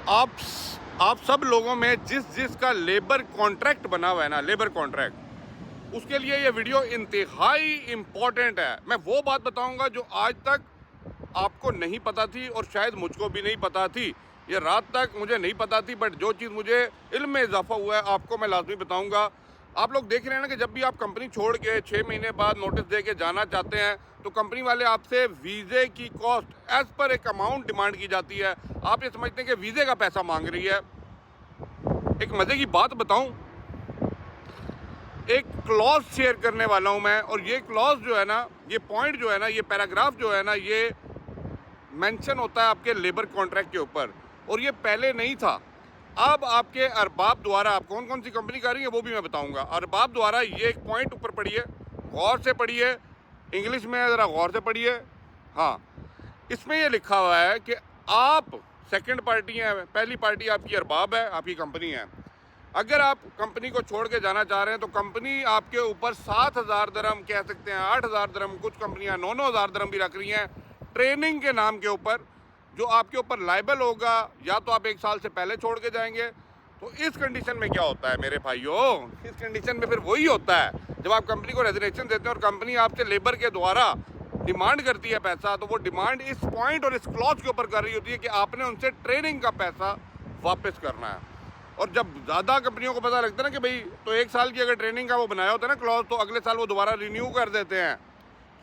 आप आप सब लोगों में जिसका लेबर कॉन्ट्रैक्ट बना हुआ है ना, लेबर कॉन्ट्रैक्ट, उसके लिए ये वीडियो इंतहाई इम्पॉर्टेंट है। मैं वो बात बताऊंगा जो आज तक आपको नहीं पता थी और शायद मुझको भी नहीं पता थी। ये रात तक मुझे नहीं पता थी, बट जो चीज़ मुझे इल्म में इजाफा हुआ है आपको मैं लाजमी बताऊंगा। आप लोग देख रहे हैं ना कि जब भी आप कंपनी छोड़ के 6 महीने बाद नोटिस दे के जाना चाहते हैं तो कंपनी वाले आपसे वीज़े की कॉस्ट एज पर एक अमाउंट डिमांड की जाती है। आप ये समझते हैं कि वीज़े का पैसा मांग रही है। एक मज़े की बात बताऊं, एक क्लॉज शेयर करने वाला हूं मैं, और ये क्लॉज जो है ना, ये पॉइंट जो है ना, ये पैराग्राफ जो है ना, ये मेंशन होता है आपके लेबर कॉन्ट्रैक्ट के ऊपर, और ये पहले नहीं था। अब आपके अरबाब द्वारा, आप कौन कौन सी कंपनी कर रही है वो भी मैं बताऊंगा। अरबाब द्वारा ये एक पॉइंट ऊपर पढ़िए, गौर से पढ़िए, इंग्लिश में ज़रा गौर से पढ़िए। हाँ, इसमें ये लिखा हुआ है कि आप सेकंड पार्टी हैं, पहली पार्टी आपकी अरबाब है, आपकी कंपनी है। अगर आप कंपनी को छोड़ के जाना चाह रहे हैं तो कंपनी आपके ऊपर 7,000 दरम, कह सकते हैं 8,000 दरम, कुछ कंपनियां 9,000 दरम भी रख रही हैं ट्रेनिंग के नाम के ऊपर, जो आपके ऊपर लाइबल होगा। या तो आप 1 साल से पहले छोड़ के जाएंगे। तो इस कंडीशन में क्या होता है मेरे भाइयों, इस कंडीशन में फिर वही होता है जब आप कंपनी को रेजिग्नेशन देते हैं और कंपनी आपसे लेबर के द्वारा डिमांड करती है पैसा, तो वो डिमांड इस पॉइंट और इस क्लॉज के ऊपर कर रही होती है कि आपने उनसे ट्रेनिंग का पैसा वापस करना है। और जब ज़्यादा कंपनियों को पता लगता है ना कि भाई, तो 1 साल की अगर ट्रेनिंग का वो बनाया होता है ना क्लॉज, तो अगले साल वो दोबारा रिन्यू कर देते हैं।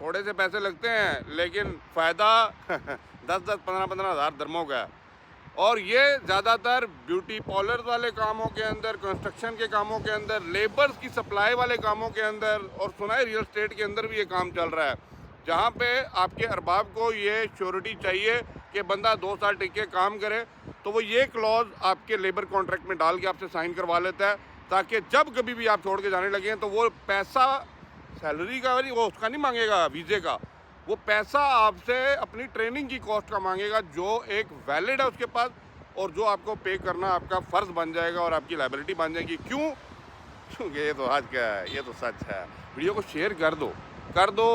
थोड़े से पैसे लगते हैं लेकिन फ़ायदा 10-10, 15-15 हज़ार दरमों का है। और ये ज़्यादातर ब्यूटी पार्लर वाले कामों के अंदर, कंस्ट्रक्शन के कामों के अंदर, लेबर्स की सप्लाई वाले कामों के अंदर, और सुना है रियल एस्टेट के अंदर भी ये काम चल रहा है, जहाँ पे आपके अरबाब को ये श्योरिटी चाहिए कि बंदा 2 साल टिक के काम करे। तो वो ये क्लॉज आपके लेबर कॉन्ट्रैक्ट में डाल के आपसे साइन करवा लेता है, ताकि जब कभी भी आप छोड़ के जाने लगे तो वो पैसा सैलरी का नहीं, वो उसका नहीं मांगेगा, वीज़े का, वो पैसा आपसे अपनी ट्रेनिंग की कॉस्ट का मांगेगा, जो एक वैलिड है उसके पास, और जो आपको पे करना आपका फ़र्ज़ बन जाएगा और आपकी लायबिलिटी बन जाएगी। क्यों? क्योंकि ये तो आज क्या है, ये तो सच है। वीडियो को शेयर कर दो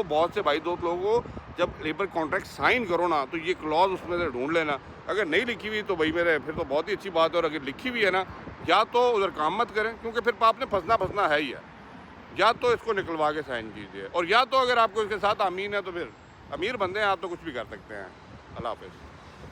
बहुत से भाई दोस्त लोगों को। जब लेबर कॉन्ट्रैक्ट साइन करो ना, तो ये क्लॉज उसमें से ढूंढ लेना। अगर नहीं लिखी हुई तो भाई मेरे, फिर तो बहुत ही अच्छी बात है, और अगर लिखी हुई है ना, या तो उधर काम मत करें, क्योंकि फिर आपने फंसना है ही है। या तो इसको निकलवा के साइन कीजिए, और या तो अगर आपको इसके साथ अमीन है तो फिर अमीर बंदे हैं आप, तो कुछ भी कर सकते हैं। अल्लाह हाफ़िज़।